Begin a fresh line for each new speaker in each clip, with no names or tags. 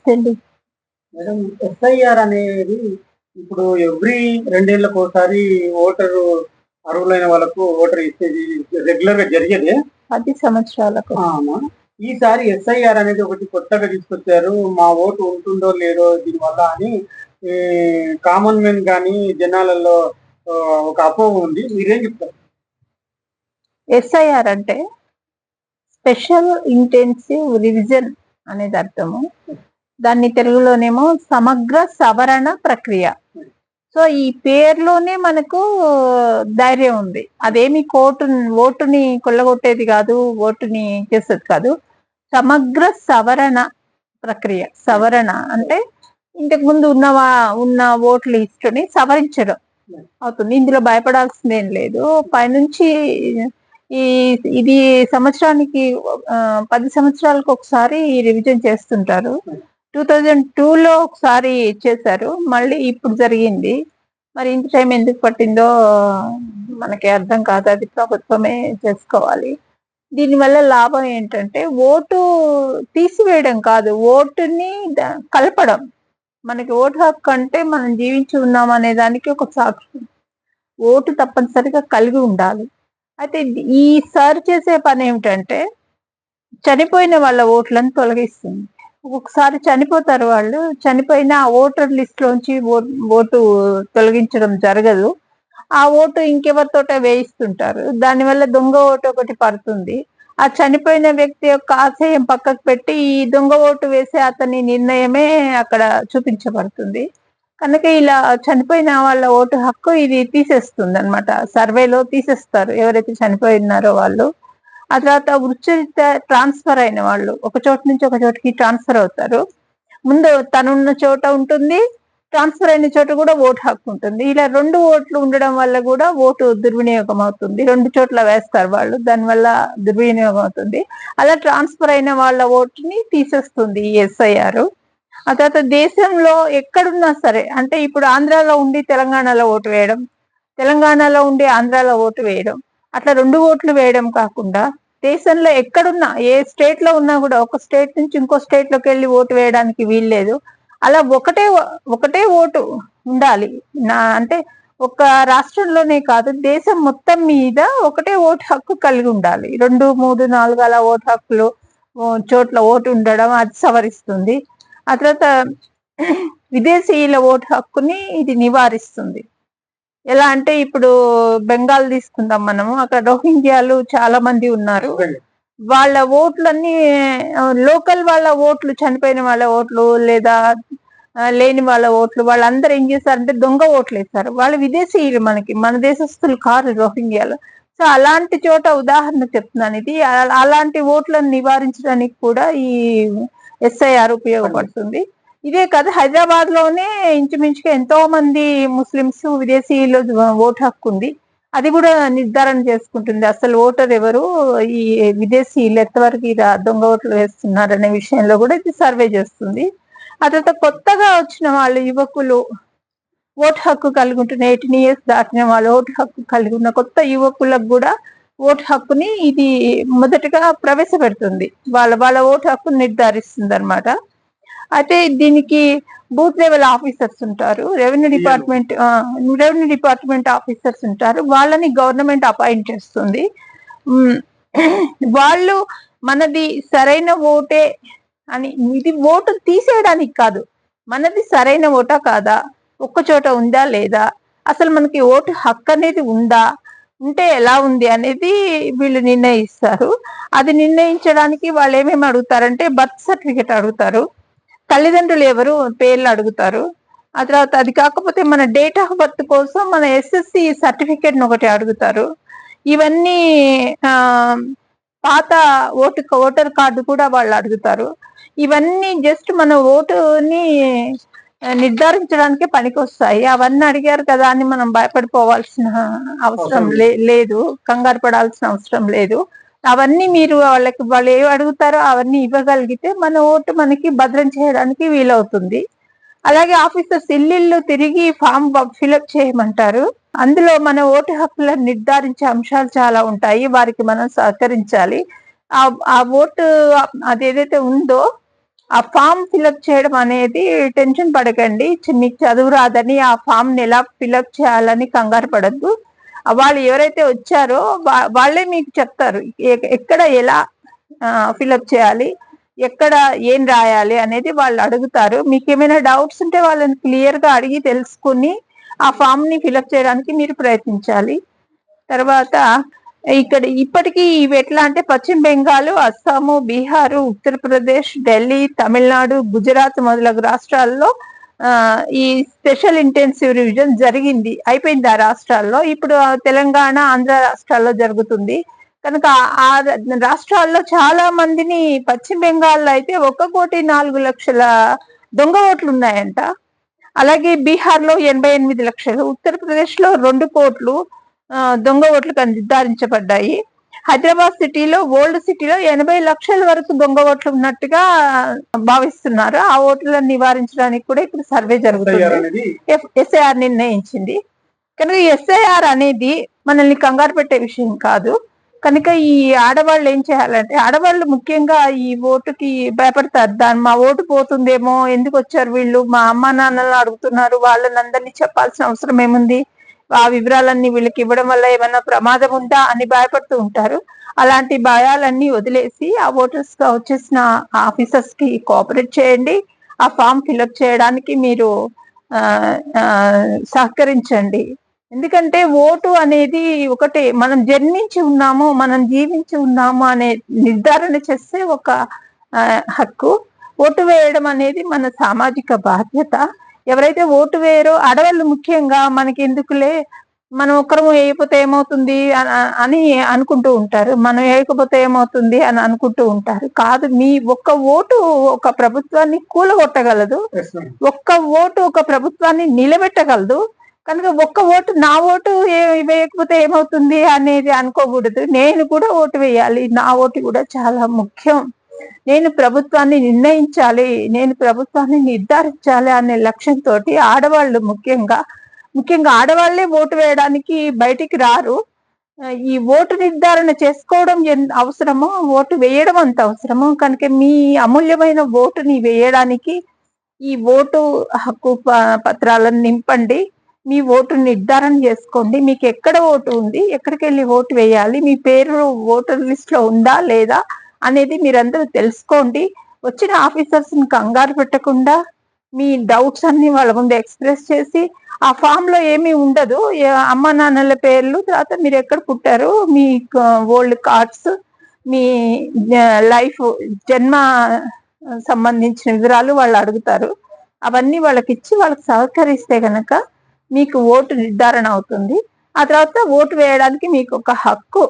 నమస్తే అండి.
Madam, SIR అనేది ఇప్పుడు ఎవ్రీ 2 ఏళ్లకోసారి ఓటరు అర్హులైన వాళ్ళకు ఓటర్ ఇచ్చేది రెగ్యులర్ గా జరిగేదే.
10 సంవత్సరాలకు.
అమ్మా, ఈసారి ఎస్ఐఆర్ అనేది ఒకటి కొత్తగా తీసుకొచ్చారు. మా ఓటు ఉంటుందో లేదో దీనివల్ల అని ఈ కామన్ మెన్ కానీ జనాలలో ఒక అపోహ ఉంది. మీరేం చెప్తారు?
ఎస్ఐఆర్ అంటే స్పెషల్ ఇంటెన్సివ్ రివిజన్ అనేది అర్థము. దాన్ని తెలుగులోనేమో సమగ్ర సవరణ ప్రక్రియ. సో ఈ పేరులోనే మనకు ధైర్యం ఉంది. అదేమి ఓటుని కొల్లగొట్టేది కాదు, ఓటుని చేసేది కాదు. సమగ్ర సవరణ ప్రక్రియ. సవరణ అంటే ఇంతకు ముందు ఉన్న ఓట్ల లిస్టుని సవరించడం అవుతుంది. ఇందులో భయపడాల్సిందేం లేదు. పైనుంచి ఇది సంవత్సరానికి 10 సంవత్సరాలకు ఒకసారి రివిజన్ చేస్తుంటారు. 2002లో ఒకసారి చేశారు, మళ్ళీ ఇప్పుడు జరిగింది. మరి ఇంత టైం ఎందుకు పట్టిందో మనకి అర్థం కాదు. అది ప్రభుత్వమే చేసుకోవాలి. దీనివల్ల లాభం ఏంటంటే ఓటు తీసివేయడం కాదు, ఓటుని కలపడం. మనకి ఓటు హక్కు అంటే మనం జీవించి ఉన్నాం అనే దానికి ఒక సాక్ష్యం. ఓటు తప్పనిసరిగా కలిగి ఉండాలి. అయితే ఈ సారి చేసే పని ఏమిటంటే చనిపోయిన వాళ్ళ ఓట్లను తొలగిస్తుంది. ఒక్కొక్కసారి చనిపోతారు వాళ్ళు, చనిపోయిన ఆ ఓటర్ లిస్ట్ లోంచి ఓటు తొలగించడం జరగదు. ఆ ఓటు ఇంకెవరితోట వేయిస్తుంటారు. దానివల్ల దొంగ ఓటు ఒకటి పడుతుంది. ఆ చనిపోయిన వ్యక్తి యొక్క ఆశయం పక్కకు పెట్టి ఈ దొంగ ఓటు వేసే అతని నిర్ణయమే అక్కడ చూపించబడుతుంది. కనుక ఇలా చనిపోయిన వాళ్ళ ఓటు హక్కు ఇది తీసేస్తుంది అనమాట. సర్వేలో తీసేస్తారు ఎవరైతే చనిపోయినారో వాళ్ళు. ఆ తర్వాత వృత్తిరీత్యా ట్రాన్స్ఫర్ అయిన వాళ్ళు ఒక చోటు నుంచి ఒక చోటుకి ట్రాన్స్ఫర్ అవుతారు. ముందు తనున్న చోట ఉంటుంది, ట్రాన్స్ఫర్ అయిన చోట కూడా ఓటు హక్కు ఉంటుంది. ఇలా 2 ఓట్లు ఉండడం వల్ల కూడా ఓటు దుర్వినియోగం అవుతుంది. 2 చోట్ల వేస్తారు వాళ్ళు, దానివల్ల దుర్వినియోగం అవుతుంది. అలా ట్రాన్స్ఫర్ అయిన వాళ్ళ ఓటుని తీసేస్తుంది ఈ ఎస్ఐఆర్. ఆ తర్వాత దేశంలో ఎక్కడున్నా సరే, అంటే ఇప్పుడు ఆంధ్రాలో ఉండి తెలంగాణలో ఓటు వేయడం, తెలంగాణలో ఉండి ఆంధ్రాలో ఓటు వేయడం, అట్లా 2 ఓట్లు వేయడం కాకుండా దేశంలో ఎక్కడున్నా ఏ స్టేట్ లో ఉన్నా కూడా ఒక స్టేట్ నుంచి ఇంకో స్టేట్ లోకి వెళ్ళి ఓటు వేయడానికి వీల్లేదు. అలా ఒకటే ఓటు ఉండాలి. అంటే ఒక రాష్ట్రంలోనే కాదు, దేశం మొత్తం మీద ఒకటే ఓటు హక్కు కలిగి ఉండాలి. 2, 3, 4 అలా ఓటు హక్కులు చోట్ల ఓటు ఉండడం అది సవరిస్తుంది. ఆ తర్వాత విదేశీయుల ఓటు హక్కుని ఇది నివారిస్తుంది. ఎలా అంటే ఇప్పుడు బెంగాల్ తీసుకుందాం మనము, అక్కడ రోహింగ్యాలు చాలా మంది ఉన్నారు. వాళ్ళ ఓట్లన్నీ లోకల్ వాళ్ళ ఓట్లు, చనిపోయిన వాళ్ళ ఓట్లు లేదా లేని వాళ్ళ ఓట్లు, వాళ్ళందరూ ఏం చేశారంటే దొంగ ఓట్లు వేస్తారు. వాళ్ళు విదేశీయులు, మన దేశస్తులు కారు రోహింగ్యాలు. సో అలాంటి చోట ఉదాహరణ చెప్తున్నాను ఇది. అలాంటి ఓట్లను నివారించడానికి కూడా ఈ ఎస్ఐఆర్ ఉపయోగపడుతుంది. ఇదే కాదు, హైదరాబాద్ లోనే ఇంచుమించుగా ఎంతో మంది ముస్లింస్ విదేశీయులు ఓటు హక్కు ఉంది. అది కూడా నిర్ధారణ చేసుకుంటుంది అసలు ఓటర్ ఎవరు, ఈ విదేశీయులు ఎంతవరకు దొంగ ఓట్లు వేస్తున్నారు అనే విషయంలో కూడా ఇది సర్వే చేస్తుంది. ఆ తర్వాత కొత్తగా వచ్చిన వాళ్ళు యువకులు ఓటు హక్కు కలిగి ఉంటున్న 18 years దాటిన వాళ్ళు ఓటు హక్కు కలిగి ఉన్న కొత్త యువకులకు కూడా ఓటు హక్కుని ఇది మొదటగా ప్రవేశపెడుతుంది. వాళ్ళ ఓటు హక్కుని నిర్ధారిస్తుంది అనమాట. అయితే దీనికి బూత్ లెవెల్ ఆఫీసర్స్ ఉంటారు, రెవెన్యూ డిపార్ట్మెంట్ ఆఫీసర్స్ ఉంటారు. వాళ్ళని గవర్నమెంట్ అపాయింట్ చేస్తుంది. వాళ్ళు మనది సరైన ఓటే అని, ఇది ఓటు తీసేయడానికి కాదు, మనది సరైన ఓటా కాదా, ఒక్క చోట ఉందా లేదా, అసలు మనకి ఓటు హక్కు అనేది ఉందా, ఉంటే ఎలా ఉంది అనేది వీళ్ళు నిర్ణయిస్తారు. అది నిర్ణయించడానికి వాళ్ళు ఏమేమి అడుగుతారంటే బర్త్ సర్టిఫికేట్ అడుగుతారు, తల్లిదండ్రులు ఎవరు పేర్లు అడుగుతారు. ఆ తర్వాత అది కాకపోతే మన డేట్ ఆఫ్ బర్త్ కోసం మన SSC సర్టిఫికేట్ ఒకటి అడుగుతారు. ఇవన్నీ పాత ఓటర్ కార్డు కూడా వాళ్ళు అడుగుతారు. ఇవన్నీ జస్ట్ మన ఓటుని నిర్ధారించడానికే పనికొస్తాయి. అవన్నీ అడిగారు కదా అని మనం భయపడిపోవాల్సిన అవసరం లేదు, కంగారు పడాల్సిన అవసరం లేదు. అవన్నీ మీరు వాళ్ళు ఏవి అడుగుతారో అవన్నీ ఇవ్వగలిగితే మన ఓటు మనకి భద్రం చేయడానికి వీలవుతుంది. అలాగే ఆఫీసర్స్ ఇల్లు తిరిగి ఫామ్ ఫిలప్ చేయమంటారు. అందులో మన ఓటు హక్కులను నిర్ధారించే అంశాలు చాలా ఉంటాయి, వారికి మనం సహకరించాలి. ఆ ఓటు అదేదైతే ఉందో ఆ ఫామ్ ఫిలప్ చేయడం అనేది టెన్షన్ పడకండి. మీకు చదువు రాదని ఆ ఫామ్ ని ఎలా ఫిలప్ చేయాలని కంగారు పడద్దు. వాళ్ళు ఎవరైతే వచ్చారో వాళ్ళే మీకు చెప్తారు ఎక్కడ ఎలా ఫిలప్ చేయాలి, ఎక్కడ ఏం రాయాలి అనేది వాళ్ళు అడుగుతారు. మీకు ఏమైనా డౌట్స్ ఉంటే వాళ్ళని క్లియర్ గా అడిగి తెలుసుకుని ఆ ఫామ్ ని ఫిలప్ చేయడానికి మీరు ప్రయత్నించాలి. తర్వాత ఇక్కడ ఇప్పటికీ ఇవి ఎట్లా అంటే పశ్చిమ బెంగాల్, అస్సాము, బీహారు, ఉత్తరప్రదేశ్, ఢిల్లీ, తమిళనాడు, గుజరాత్ మొదలగు రాష్ట్రాల్లో ఈ స్పెషల్ ఇంటెన్సివ్ రివిజన్ జరిగింది, అయిపోయింది ఆ రాష్ట్రాల్లో. ఇప్పుడు తెలంగాణ, ఆంధ్ర రాష్ట్రాల్లో జరుగుతుంది. కనుక ఆ రాష్ట్రాల్లో చాలా మందిని, పశ్చిమ బెంగాల్లో అయితే 1,04,00,000 దొంగ ఓట్లు ఉన్నాయంట. అలాగే బీహార్ లో 88 లక్షలు, ఉత్తరప్రదేశ్ లో 2 కోట్లు దొంగ ఓట్లు నిర్ధారించబడ్డాయి. హైదరాబాద్ సిటీలో, ఓల్డ్ సిటీలో 80 లక్షల వరకు దొంగ ఓట్లు ఉన్నట్టుగా భావిస్తున్నారు. ఆ ఓట్లను నివారించడానికి కూడా ఇప్పుడు సర్వే జరుగుతుంది. ఎస్ఐఆర్ నిర్ణయించింది. కనుక ఎస్ఐఆర్ అనేది మనల్ని కంగారు పెట్టే విషయం కాదు. కనుక ఈ ఆడవాళ్ళు ఏం చేయాలంటే, ఆడవాళ్ళు ముఖ్యంగా ఈ ఓటుకి భయపడతారు. మా ఓటు పోతుందేమో, ఎందుకు వచ్చారు వీళ్ళు, మా అమ్మ నాన్నలు అడుగుతున్నారు, వాళ్ళని అందరినీ చెప్పాల్సిన అవసరం ఏముంది, ఆ వివరాలన్నీ వీళ్ళకి ఇవ్వడం వల్ల ఏమైనా ప్రమాదం ఉందా అని భయపడుతూ ఉంటారు. అలాంటి భయాలన్నీ వదిలేసి ఆ ఓటర్స్ గా వచ్చేసిన ఆఫీసర్స్ కి కోఆపరేట్ చేయండి. ఆ ఫామ్ ఫిల్అప్ చేయడానికి మీరు సహకరించండి. ఎందుకంటే ఓటు అనేది ఒకటే, మనం జన్మించి ఉన్నాము, మనం జీవించి ఉన్నాము అనే నిర్ధారణ చేసే ఒక హక్కు. ఓటు వేయడం అనేది మన సామాజిక బాధ్యత. ఎవరైతే ఓటు వేయరో, ఆడవాళ్ళు ముఖ్యంగా, మనకి ఎందుకులే, మనం ఒక్కరు వేయకపోతే ఏమవుతుంది అని అనుకుంటూ ఉంటారు, మనం వేయకపోతే ఏమవుతుంది అని అనుకుంటూ ఉంటారు. కాదు, మీ ఒక్క ఓటు ఒక ప్రభుత్వాన్ని కూలగొట్టగలదు, ఒక్క ఓటు ఒక ప్రభుత్వాన్ని నిలబెట్టగలదు. కనుక ఒక్క ఓటు, నా ఓటు వేయకపోతే ఏమవుతుంది అనేది అనుకోకూడదు. నేను కూడా ఓటు వేయాలి, నా ఓటు కూడా చాలా ముఖ్యం, నేను ప్రభుత్వాన్ని నిర్ణయించాలి, నేను ప్రభుత్వాన్ని నిర్ధారించాలి అనే లక్ష్యంతో ఆడవాళ్ళు ముఖ్యంగా ఆడవాళ్లే ఓటు వేయడానికి బయటికి రారు. ఈ ఓటు నిర్ధారణ చేసుకోవడం అవసరమో, ఓటు వేయడం అంత అవసరమో. కనుక మీ అమూల్యమైన ఓటుని వేయడానికి ఈ ఓటు హక్కు పత్రాలను నింపండి. మీ ఓటు నిర్ధారణ చేసుకోండి. మీకు ఎక్కడ ఓటు ఉంది, ఎక్కడికి వెళ్ళి ఓటు వేయాలి, మీ పేరు ఓటర్ లిస్ట్ లో ఉందా లేదా అనేది మీరందరూ తెలుసుకోండి. వచ్చిన ఆఫీసర్స్ ని కంగారు పెట్టకుండా మీ డౌట్స్ అన్ని వాళ్ళ ముందు ఎక్స్ప్రెస్ చేసి, ఆ ఫామ్ లో ఏమీ ఉండదు, అమ్మ నాన్నల పేర్లు, తర్వాత మీరు ఎక్కడ పుట్టారు, మీ ఓల్డ్ కార్డ్స్, మీ లైఫ్ జన్మ సంబంధించిన వివరాలు వాళ్ళు అడుగుతారు. అవన్నీ వాళ్ళకి ఇచ్చి వాళ్ళకి సహకరిస్తే గనక మీకు ఓటు నిర్ధారణ అవుతుంది. ఆ తర్వాత ఓటు వేయడానికి మీకు ఒక హక్కు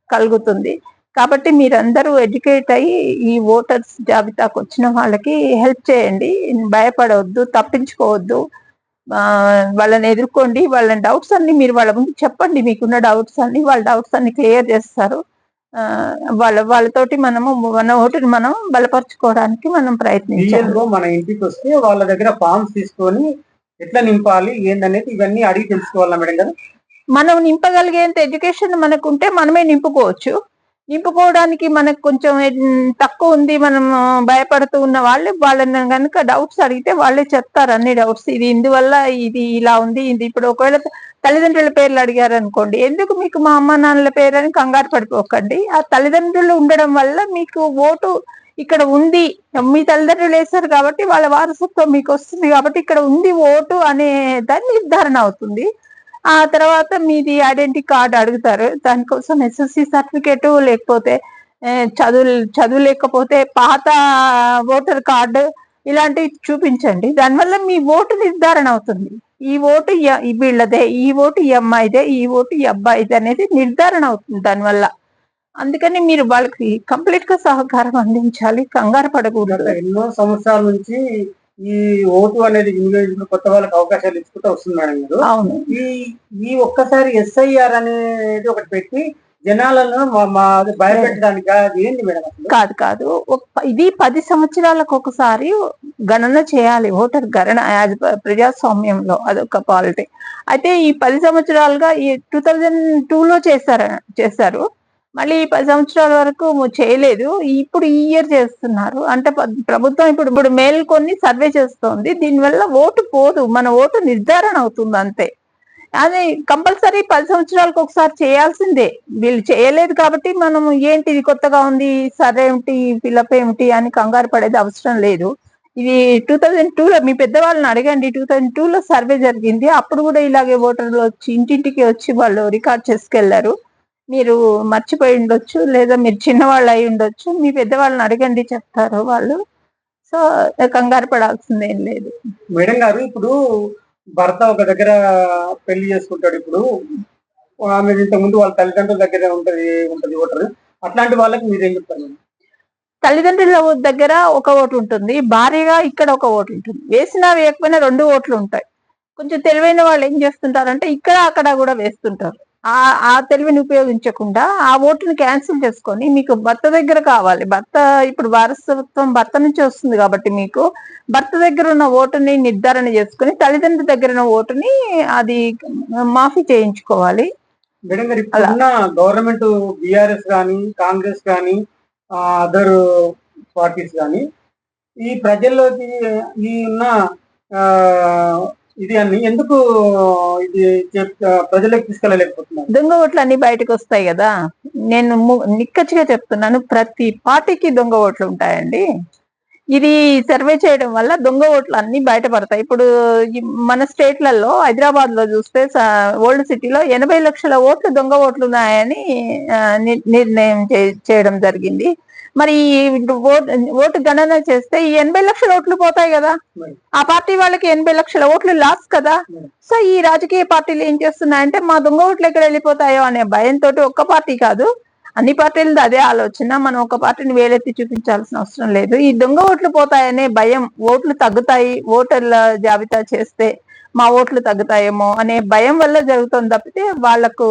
కలుగుతుంది. కాబట్టి మీరందరూ ఎడ్యుకేట్ అయ్యి ఈ ఓటర్స్ జాబితాకు వచ్చిన వాళ్ళకి హెల్ప్ చేయండి. భయపడవద్దు, తప్పించుకోవద్దు, వాళ్ళని ఎదుర్కోండి. వాళ్ళ డౌట్స్ అన్ని మీరు వాళ్ళ ముందు చెప్పండి, మీకున్న డౌట్స్ అన్ని, వాళ్ళ డౌట్స్ అన్ని క్లియర్ చేస్తారు. వాళ్ళతోటి మనము మన ఓటుని మనం బలపరచుకోవడానికి మనం ప్రయత్నించాలి.
మన ఇంటికి వస్తే వాళ్ళ దగ్గర ఫామ్స్ తీసుకొని ఎట్లా నింపాలి ఏందనేది ఇవన్నీ అడిగి తెలుసుకోవాలా మేడం గారు?
మనం నింపగలిగేంత ఎడ్యుకేషన్ మనకుంటే మనమే నింపుకోవచ్చు. నింపుకోవడానికి మనకు కొంచెం తక్కువ ఉంది, మనం భయపడుతూ ఉన్న వాళ్ళని కనుక డౌట్స్ అడిగితే వాళ్ళే చెప్తారు అన్ని డౌట్స్. ఇది ఇందువల్ల, ఇది ఇలా ఉంది, ఇది. ఇప్పుడు ఒకవేళ తల్లిదండ్రుల పేర్లు అడిగారు అనుకోండి, ఎందుకు మీకు మా అమ్మ నాన్నల పేరు అని కంగారు పడిపోకండి. ఆ తల్లిదండ్రులు ఉండడం వల్ల మీకు ఓటు ఇక్కడ ఉంది, మీ తల్లిదండ్రులు వేశారు కాబట్టి వాళ్ళ వారసత్వం మీకు వస్తుంది, కాబట్టి ఇక్కడ ఉంది ఓటు అనే దాని నిర్ధారణ అవుతుంది. ఆ తర్వాత మీది ఐడెంటిటీ కార్డు అడుగుతారు, దానికోసం ఎస్ఎస్సి సర్టిఫికేట్, లేకపోతే చదువు లేకపోతే పాత ఓటర్ కార్డు ఇలాంటివి చూపించండి. దానివల్ల మీ ఓటు నిర్ధారణ అవుతుంది. ఈ ఓటు వీళ్ళదే, ఈ ఓటు ఈ అమ్మాయిదే, ఈ ఓటు ఈ అబ్బాయిదే అనేది నిర్ధారణ అవుతుంది దానివల్ల. అందుకని మీరు వాళ్ళకి కంప్లీట్ గా సహకారం అందించాలి, కంగారు పడకూడదు.
ఎన్నో సంవత్సరాల నుంచి ఈ ఓటు అనేది కొత్త వాళ్ళకి అవకాశాలు ఇచ్చుకుంటూ వస్తుంది మేడం గారు.
అవును.
ఈ ఒక్కసారి ఎస్ఐఆర్ అనేది ఒకటి పెట్టి జనాలను భయపెట్టడానికి ఏంటి మేడం?
కాదు, ఇది 10 సంవత్సరాలకు ఒకసారి గణన చేయాలి, ఓటర్ గణన ప్రజాస్వామ్యంలో అదొక పాలిటీ. అయితే ఈ 10 సంవత్సరాలుగా ఈ 2002లో చేశారు. మళ్ళీ 10 సంవత్సరాల వరకు చేయలేదు. ఇప్పుడు ఈ ఇయర్ చేస్తున్నారు. అంటే ప్రభుత్వం ఇప్పుడు ఇప్పుడు మేల్కొని సర్వే చేస్తోంది. దీనివల్ల ఓటు పోదు. మన ఓటు నిర్ధారణ అవుతుంది అంతే. అది కంపల్సరీ 10 సంవత్సరాలకు ఒకసారి చేయాల్సిందే. వీళ్ళు చేయలేదు కాబట్టి మనం ఏంటి ఇది కొత్తగా ఉంది, సర్వే ఏమిటి, ఫిలప్ ఏమిటి అని కంగారు పడేది అవసరం లేదు. ఇది 2002లో మీ పెద్దవాళ్ళని అడగండి. 2002లో సర్వే జరిగింది. అప్పుడు కూడా ఇలాగే ఓటర్లు వచ్చి ఇంటింటికి వచ్చి వాళ్ళు రికార్డ్ చేసుకెళ్లారు. మీరు మర్చిపోయి ఉండొచ్చు, లేదా మీరు చిన్నవాళ్ళు అయి ఉండొచ్చు. మీ పెద్దవాళ్ళని అడగండి, చెప్తారు వాళ్ళు. సో కంగారు పడాల్సిందేం లేదు.
మేడం గారు, ఇప్పుడు భర్త ఒక దగ్గర పెళ్లి చేసుకుంటాడు. ఇప్పుడు ఆమె ఇంతకుముందు వాళ్ళ తల్లిదండ్రుల దగ్గర ఉంటది ఓటర్. అట్లాంటి వాళ్ళకి మీరేం చెప్తారు?
తల్లిదండ్రుల దగ్గర ఒక ఓటు ఉంటుంది, భార్యగా ఇక్కడ ఒక ఓటు ఉంటుంది. వేసినా వేయకపోయినా 2 ఓట్లు ఉంటాయి. కొంచెం తెలివైన వాళ్ళు ఏం చేస్తుంటారంటే ఇక్కడ అక్కడ కూడా వేస్తుంటారు. ఆ తెలివిని ఉపయోగించకుండా ఆ ఓటుని క్యాన్సిల్ చేసుకొని, మీకు భర్త దగ్గర కావాలి, భర్త ఇప్పుడు వారసత్వం భర్త నుంచి వస్తుంది కాబట్టి మీకు భర్త దగ్గర ఉన్న ఓటుని నిర్ధారణ చేసుకుని తల్లిదండ్రుల దగ్గర ఉన్న ఓటుని అది మాఫీ చేయించుకోవాలి.
మేడం గారు, ఇప్పుడున్న గవర్నమెంట్ బీఆర్ఎస్ కానీ కాంగ్రెస్ కానీ అదర్ పార్టీస్ కానీ ఈ ప్రజల్లోకి ఈ ఉన్న ఇది అన్ని ఎందుకు ఇది ప్రజలకు తీసుకెళ్ళలేకపోతున్నారు?
దొంగ ఓట్లు అన్ని బయటకు వస్తాయి కదా. నేను నిక్కచ్చిగా చెప్తున్నాను, ప్రతి పార్టీకి దొంగ ఓట్లు ఉంటాయండి. ఇది సర్వే చేయడం వల్ల దొంగ ఓట్లు అన్ని బయటపడతాయి. ఇప్పుడు మన స్టేట్లలో హైదరాబాద్ లో చూస్తే ఓల్డ్ సిటీలో 80 లక్షల ఓట్లు దొంగ ఓట్లు ఉన్నాయని నిర్ణయం చేయడం జరిగింది. మరి ఓటు గణన చేస్తే ఈ 80 లక్షల ఓట్లు పోతాయి కదా. ఆ పార్టీ వాళ్ళకి 80 లక్షల ఓట్లు లాస్ కదా. సో ఈ రాజకీయ పార్టీలు ఏం చేస్తున్నాయంటే మా దొంగ ఓట్లు ఎక్కడ వెళ్ళిపోతాయో అనే భయంతో, ఒక్క పార్టీ కాదు అన్ని పార్టీలది అదే ఆలోచన. మనం ఒక పార్టీని వేలెత్తి చూపించాల్సిన అవసరం లేదు. ఈ దొంగ ఓట్లు పోతాయనే భయం, ఓట్లు తగ్గుతాయి, ఓటర్ల జాబితా చేస్తే మా ఓట్లు తగ్గుతాయేమో అనే భయం వల్ల జరుగుతుంది తప్పితే, వాళ్లకు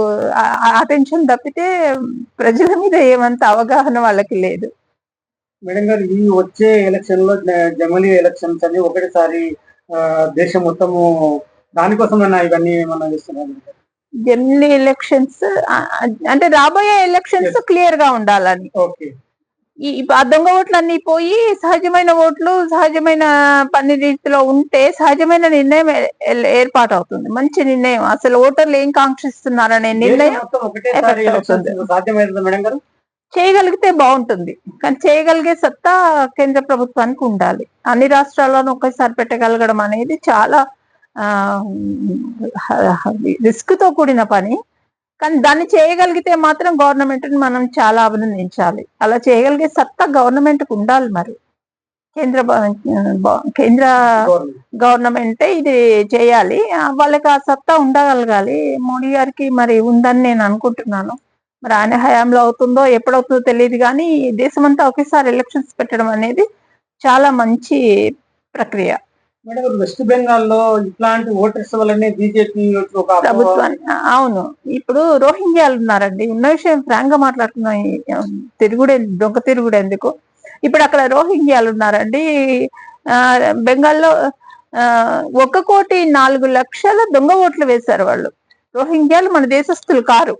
అటెన్షన్ తప్పితే ప్రజల మీద ఏమంత అవగాహన వాళ్ళకి లేదు.
మేడం గారు, ఈ వచ్చే ఎలక్షన్ లో జమలి ఎలక్షన్స్ అని ఒకటిసారి దేశం మొత్తము దానికోసం ఇవన్నీ మనం చేస్తున్నాం.
జనరల్ ఎలక్షన్స్ అంటే రాబోయే ఎలక్షన్స్ క్లియర్ గా ఉండాలని. ఆ దొంగ ఓట్లన్నీ పోయి సహజమైన ఓట్లు సహజమైన పని రీతిలో ఉంటే సహజమైన నిర్ణయం ఏర్పాటు అవుతుంది. మంచి నిర్ణయం. అసలు ఓటర్లు ఏం కాంక్షిస్తున్నారనే నిర్ణయం చేయగలిగితే బాగుంటుంది. కానీ చేయగలిగే సత్తా కేంద్ర ప్రభుత్వానికి ఉండాలి. అన్ని రాష్ట్రాల్లోనూ ఒకేసారి పెట్టగలగడం అనేది చాలా రిస్క్ తో కూడిన పని. కానీ దాన్ని చేయగలిగితే మాత్రం గవర్నమెంట్ ని మనం చాలా అభినందించాలి. అలా చేయగలిగే సత్తా గవర్నమెంట్ కు ఉండాలి. మరి కేంద్ర గవర్నమెంటే ఇది చేయాలి. వాళ్ళకి ఆ సత్తా ఉండగలగాలి. మోడీ గారికి మరి ఉందని నేను అనుకుంటున్నాను. మరి ఆయన హయాంలో అవుతుందో ఎప్పుడవుతుందో తెలియదు. కానీ దేశమంతా ఒకేసారి ఎలక్షన్స్ పెట్టడం అనేది చాలా మంచి ప్రక్రియ.
మేడం, వెస్ట్ బెంగాల్లో ఇట్లాంటి ఓటర్స్ వల్లనే బీజేపీ
ప్రభుత్వాన్ని. అవును, ఇప్పుడు రోహింగ్యాలు ఉన్నారండి. ఉన్న విషయం ఫ్రాంక్ గా మాట్లాడుతున్నాం. దొంగ తిరుగుడు ఎందుకు. ఇప్పుడు అక్కడ రోహింగ్యాలు ఉన్నారండి. బెంగాల్లో 1,04,00,000 దొంగ ఓట్లు వేశారు వాళ్ళు. రోహింగ్యాలు మన దేశస్తులు కారు.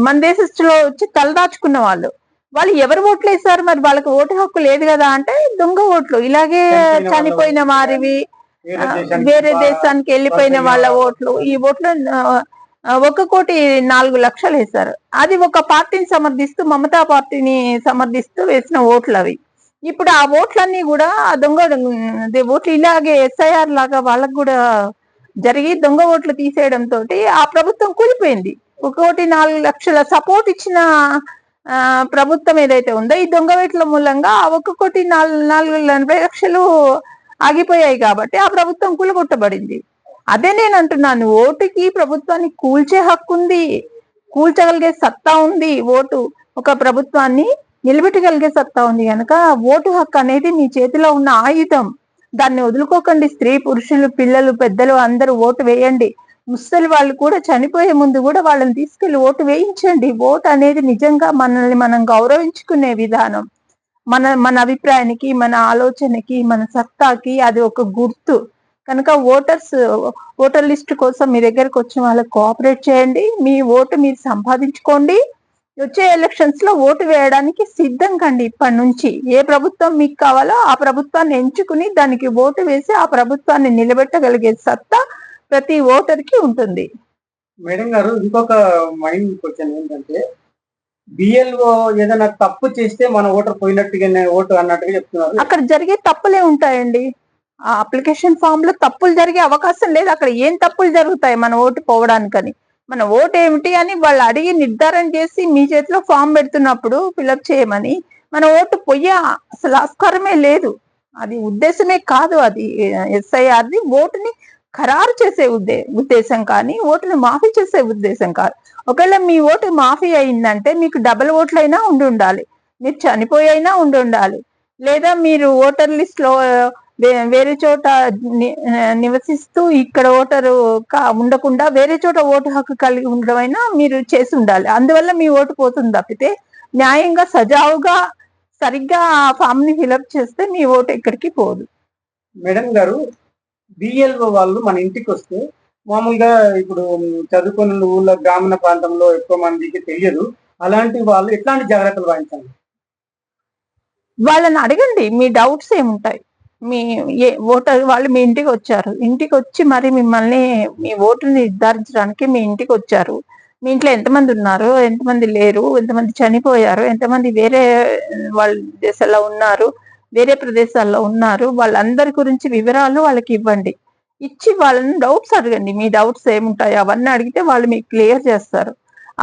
మన దేశస్తులో వచ్చి తలదాచుకున్న వాళ్ళు. వాళ్ళు ఎవరు ఓట్లు వేశారు? మరి వాళ్ళకి ఓటు హక్కు లేదు కదా. అంటే దొంగ ఓట్లు, ఇలాగే చనిపోయిన వారివి, వేరే దేశానికి వెళ్ళిపోయిన వాళ్ళ ఓట్లు. ఈ ఓట్లు 1,04,00,000 వేశారు. అది ఒక పార్టీని సమర్థిస్తూ, మమతా పార్టీని సమర్థిస్తూ వేసిన ఓట్లు అవి. ఇప్పుడు ఆ ఓట్లన్నీ కూడా ఆ దొంగ ఓట్లు ఇలాగే SIR లాగా వాళ్ళకు కూడా జరిగి దొంగ ఓట్లు తీసేయడం తోటి ఆ ప్రభుత్వం కూలిపోయింది. 1,04,00,000 సపోర్ట్ ఇచ్చిన ప్రభుత్వం ఏదైతే ఉందో ఈ దొంగ ఓట్ల మూలంగా 1,40,00,000 ఆగిపోయాయి. కాబట్టి ఆ ప్రభుత్వం కూలగొట్టబడింది. అదే నేను అంటున్నాను, ఓటుకి ప్రభుత్వాన్ని కూల్చే హక్కు ఉంది, కూల్చగలిగే సత్తా ఉంది. ఓటు ఒక ప్రభుత్వాన్ని నిలబెట్టగలిగే సత్తా ఉంది కనుక ఓటు హక్కు అనేది మీ చేతిలో ఉన్న ఆయుధం. దాన్ని వదులుకోకండి. స్త్రీ పురుషులు పిల్లలు పెద్దలు అందరూ ఓటు వేయండి. ముసలి వాళ్ళు కూడా చనిపోయే ముందు కూడా వాళ్ళని తీసుకెళ్లి ఓటు వేయించండి. ఓటు అనేది నిజంగా మనల్ని మనం గౌరవించుకునే విధానం. మన అభిప్రాయానికి, మన ఆలోచనకి, మన సత్తాకి అది ఒక గుర్తు కనుక ఓటర్ లిస్ట్ కోసం మీ దగ్గరకు వచ్చిన వాళ్ళకి కోఆపరేట్ చేయండి. మీ ఓటు మీరు సంపాదించుకోండి. వచ్చే ఎలక్షన్స్ లో ఓటు వేయడానికి సిద్ధం కండి ఇప్పటి నుంచి. ఏ ప్రభుత్వం మీకు కావాలో ఆ ప్రభుత్వాన్ని ఎంచుకుని దానికి ఓటు వేసి ఆ ప్రభుత్వాన్ని నిలబెట్టగలిగే సత్తా ప్రతి ఓటర్ కి ఉంటుంది.
మేడం గారు, ఇంకొక మైండ్ క్వశ్చన్ ఏంటంటే, బిఎల్ఓ ఏదైనా తప్పు చేస్తే మన ఓటర్ పోయినట్టుగానే ఓటు అన్నట్టుగా చెప్తున్నారు.
అక్కడ జరిగే తప్పులే ఉంటాయండి. ఆ అప్లికేషన్ ఫామ్ లో తప్పులు జరిగే అవకాశం లేదు. అక్కడ ఏం తప్పులు జరుగుతాయి మన ఓటు పోవడానికని? మన ఓటు ఏమిటి అని వాళ్ళు అడిగి నిర్ధారణ చేసి మీ చేతిలో ఫామ్ పెడుతున్నప్పుడు ఫిలప్ చేయమని, మన ఓటు పోయే అసలు ఆస్కారమే లేదు. అది ఉద్దేశమే కాదు. అది ఎస్ఐఆర్ది ఓటుని ఖరారు చేసే ఉద్దేశం కానీ ఓటుని మాఫీ చేసే ఉద్దేశం కాదు. ఒకవేళ మీ ఓటు మాఫీ అయిందంటే మీకు డబుల్ ఓట్లైనా ఉండాలి, మీరు చనిపోయినా ఉండాలి, లేదా మీరు ఓటర్ లిస్ట్ లో వేరే చోట నివసిస్తూ ఇక్కడ ఓటరు ఉండకుండా వేరే చోట ఓటు హక్కు కలిగి ఉండడం అయినా మీరు చేసి ఉండాలి. అందువల్ల మీ ఓటు పోతుంది తప్పితే న్యాయంగా సజావుగా సరిగ్గా ఆ ఫామ్ ని ఫిలప్ చేస్తే మీ ఓటు ఎక్కడికి పోదు.
మేడం గారు, బిఎల్ఓ వాళ్ళు మన ఇంటికి వస్తే మామూలుగా ఇప్పుడు చదువుకున్న ఊళ్ళో గ్రామీణ ప్రాంతంలో ఎక్కువ మందికి తెలియదు. అలాంటి వాళ్ళు ఎట్లాంటి జాగ్రత్తలు వహించాలి?
వాళ్ళని అడగండి మీ డౌట్స్ ఏముంటాయి. మీ ఓటర్ వాళ్ళు మీ ఇంటికి వచ్చారు, ఇంటికి వచ్చి మరి మిమ్మల్ని మీ ఓటుని నిర్ధారించడానికి మీ ఇంటికి వచ్చారు. మీ ఇంట్లో ఎంతమంది ఉన్నారు, ఎంతమంది లేరు, ఎంతమంది చనిపోయారు, ఎంతమంది వేరే వాళ్ళ దేశాల్లో ఉన్నారు, వేరే ప్రదేశాల్లో ఉన్నారు, వాళ్ళందరి గురించి వివరాలు వాళ్ళకి ఇవ్వండి. ఇచ్చి వాళ్ళని డౌట్స్ అడగండి. మీ డౌట్స్ ఏముంటాయో అవన్నీ అడిగితే వాళ్ళు మీకు క్లియర్ చేస్తారు.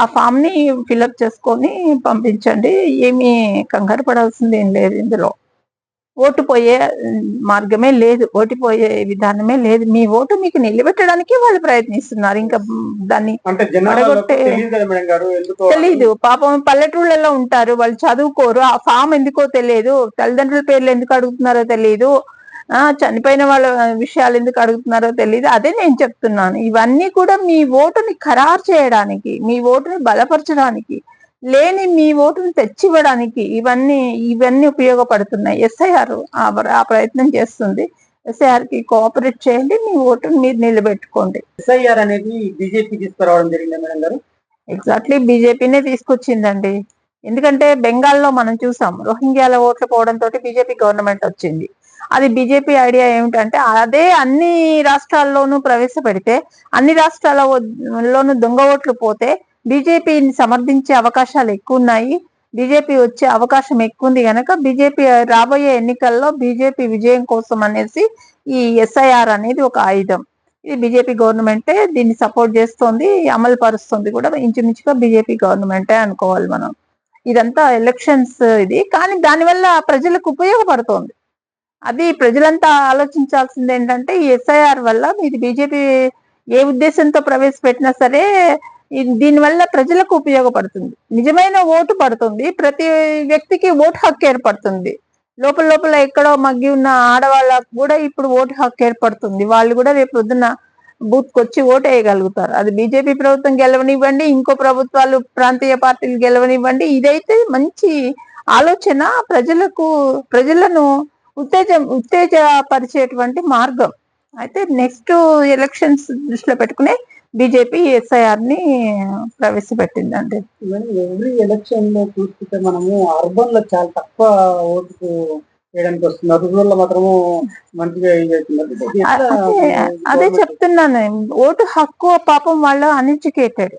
ఆ ఫామ్ ని ఫిలప్ చేసుకొని పంపించండి. ఏమీ కంగారు పడాల్సింది ఏం లేదు. ఇందులో ఓటు పోయే మార్గమే లేదు, ఓటిపోయే విధానమే లేదు. మీ ఓటు మీకు నిలబెట్టడానికి వాళ్ళు ప్రయత్నిస్తున్నారు. ఇంకా దాన్ని తెలీదు. పాపం పల్లెటూళ్ళలో ఉంటారు, వాళ్ళు చదువుకోరు, ఆ ఫామ్ ఎందుకో తెలియదు, తల్లిదండ్రుల పేర్లు ఎందుకు అడుగుతున్నారో తెలియదు, చనిపోయిన వాళ్ళ విషయాలు ఎందుకు అడుగుతున్నారో తెలియదు. అదే నేను చెప్తున్నాను. ఇవన్నీ కూడా మీ ఓటుని ఖరారు చేయడానికి, మీ ఓటుని బలపరచడానికి, లేని మీ ఓటుని తెచ్చివ్వడానికి ఇవన్నీ ఉపయోగపడుతున్నాయి. ఎస్ఐఆర్ ఆ ప్రయత్నం చేస్తుంది. ఎస్ఐఆర్ కి కోఆపరేట్ చేయండి, మీ ఓటుని మీరు నిలబెట్టుకోండి.
ఎస్ఐఆర్ అనేది బీజేపీ తీసుకురావడం జరిగింది మేడం గారు.
ఎగ్జాక్ట్లీ బీజేపీనే తీసుకొచ్చిందండి. ఎందుకంటే బెంగాల్లో మనం చూసాం, రోహింగ్యాల ఓట్లు పోవడంతో బీజేపీ గవర్నమెంట్ వచ్చింది. అది బీజేపీ ఐడియా ఏమిటంటే అదే అన్ని రాష్ట్రాల్లోనూ ప్రవేశపెడితే అన్ని రాష్ట్రాల్లోనూ దొంగ ఓట్లు పోతే బీజేపీని సమర్థించే అవకాశాలు ఎక్కువ ఉన్నాయి, బీజేపీ వచ్చే అవకాశం ఎక్కువ ఉంది కనుక బీజేపీ రాబోయే ఎన్నికల్లో బీజేపీ విజయం కోసం అనేసి ఈ ఎస్ఐఆర్ అనేది ఒక ఆయుధం. ఇది బీజేపీ గవర్నమెంటే దీన్ని సపోర్ట్ చేస్తోంది, అమలు పరుస్తుంది కూడా ఇంచుమించుగా బీజేపీ గవర్నమెంటే అనుకోవాలి మనం. ఇదంతా ఎలక్షన్స్ ఇది, కానీ దానివల్ల ప్రజలకు ఉపయోగపడుతోంది. అది ప్రజలంతా ఆలోచించాల్సింది ఏంటంటే ఈ ఎస్ఐఆర్ వల్ల ఇది బీజేపీ ఏ ఉద్దేశంతో ప్రవేశపెట్టినా సరే దీనివల్ల ప్రజలకు ఉపయోగపడుతుంది. నిజమైన ఓటు పడుతుంది, ప్రతి వ్యక్తికి ఓటు హక్కు ఏర్పడుతుంది. లోపల లోపల ఎక్కడో మగ్గి ఉన్న ఆడవాళ్ళకు కూడా ఇప్పుడు ఓటు హక్కు ఏర్పడుతుంది. వాళ్ళు కూడా రేపు పొద్దున్న బూత్ వచ్చి ఓటు వేయగలుగుతారు. అది బీజేపీ ప్రభుత్వం గెలవనివ్వండి, ఇంకో ప్రభుత్వాలు ప్రాంతీయ పార్టీలు గెలవనివ్వండి. ఇదైతే మంచి ఆలోచన, ప్రజలను ఉత్తేజపరిచేటువంటి మార్గం. అయితే నెక్స్ట్ ఎలక్షన్స్ దృష్టిలో పెట్టుకునే బీజేపీ ఎస్ఐఆర్ ని ప్రవేశపెట్టిందండి.
ఎవ్రీ ఎలక్షన్ లో చూస్తుంటే మనము అర్బన్ లో చాలా తక్కువ ఓటుకు వేయడానికి వస్తున్నారు, రూరల్ లో మాత్రము మంచిగా
అదే చెప్తున్నాను. ఓటు హక్కు పాపం వాళ్ళు అన్ఎడ్యుకేటెడ్,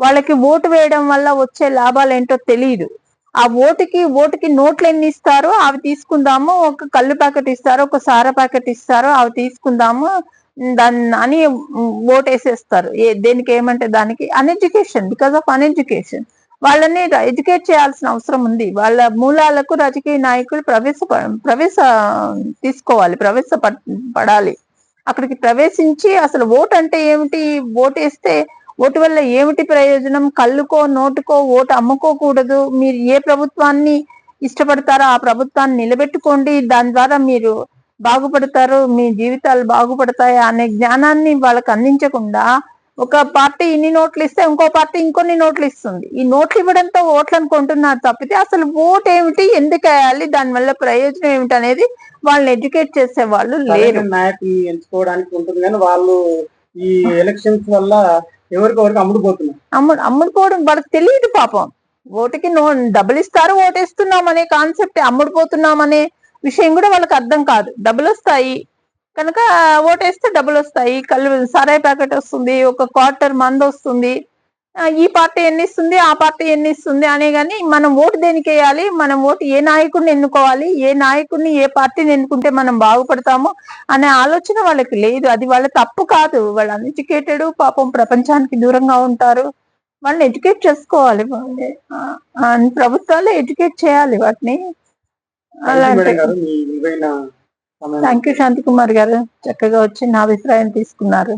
వాళ్ళకి ఓటు వేయడం వల్ల వచ్చే లాభాలు ఏంటో తెలియదు. ఆ ఓటుకి నోట్లు ఎన్ని ఇస్తారో అవి తీసుకుందాము, ఒక కళ్ళు ప్యాకెట్ ఇస్తారో ఒక సారా ప్యాకెట్ ఇస్తారో అవి తీసుకుందాము అని ఓటేసేస్తారు. దేనికి ఏమంటే దానికి. Uneducation, because of uneducation. వాళ్ళని ఎడ్యుకేట్ చేయాల్సిన అవసరం ఉంది. వాళ్ళ మూలాలకు రాజకీయ నాయకులు ప్రవేశపడాలి. అక్కడికి ప్రవేశించి అసలు ఓటు అంటే ఏమిటి, ఓటేస్తే ఓటు వల్ల ఏమిటి ప్రయోజనం, కళ్ళుకో నోటుకో ఓటు అమ్ముకోకూడదు, మీరు ఏ ప్రభుత్వాన్ని ఇష్టపడతారో ఆ ప్రభుత్వాన్ని నిలబెట్టుకోండి, దాని ద్వారా మీరు బాగుపడతారు, మీ జీవితాలు బాగుపడతాయి అనే జ్ఞానాన్ని వాళ్ళకి అందించకుండా ఒక పార్టీ ఇన్ని నోట్లు ఇస్తే ఇంకో పార్టీ ఇంకొన్ని నోట్లు ఇస్తుంది. ఈ నోట్లు ఇవ్వడంతో ఓట్లను కొంటున్నారు తప్పితే అసలు ఓటు ఏమిటి, ఎందుకు వేయాలి, దానివల్ల ప్రయోజనం ఏమిటి అనేది వాళ్ళని ఎడ్యుకేట్ చేసే వాళ్ళు లేరు.
నాయకుల్ని ఎంచుకోవడానికి ఉంటుంది కానీ వాళ్ళు ఈ ఎలక్షన్స్ వల్ల ఎవరికొవరికి అమ్ముడుపోతున్నారు.
అమ్ముడుపోవడం వాళ్ళకి తెలియదు పాపం. ఓటుకి డబ్బులు ఇస్తారు, ఓటేస్తున్నాం అనే కాన్సెప్ట్, అమ్ముడుపోతున్నాం అనే విషయం కూడా వాళ్ళకి అర్థం కాదు. డబ్బులు వస్తాయి కనుక ఓటేస్తే డబ్బులు వస్తాయి, సారాయి ప్యాకెట్ వస్తుంది, ఒక క్వార్టర్ మంది వస్తుంది, ఈ పార్టీ ఎన్ని ఇస్తుంది, ఆ పార్టీ ఎన్ని ఇస్తుంది అనే గాని మనం ఓటు దేనికి వేయాలి, మనం ఓటు ఏ నాయకుడిని ఎన్నుకోవాలి, ఏ నాయకుడిని ఏ పార్టీని ఎన్నుకుంటే మనం బాగుపడతాము అనే ఆలోచన వాళ్ళకి లేదు. అది వాళ్ళ తప్పు కాదు. వాళ్ళు అన్ఎడ్యుకేటెడ్, పాపం ప్రపంచానికి దూరంగా ఉంటారు. వాళ్ళని ఎడ్యుకేట్ చేసుకోవాలి. ప్రభుత్వాలు ఎడ్యుకేట్ చేయాలి వాటిని. అలాంటి థ్యాంక్ యూ శాంతి కుమార్ గారు, చక్కగా వచ్చి నా అభిప్రాయం తీసుకున్నారు.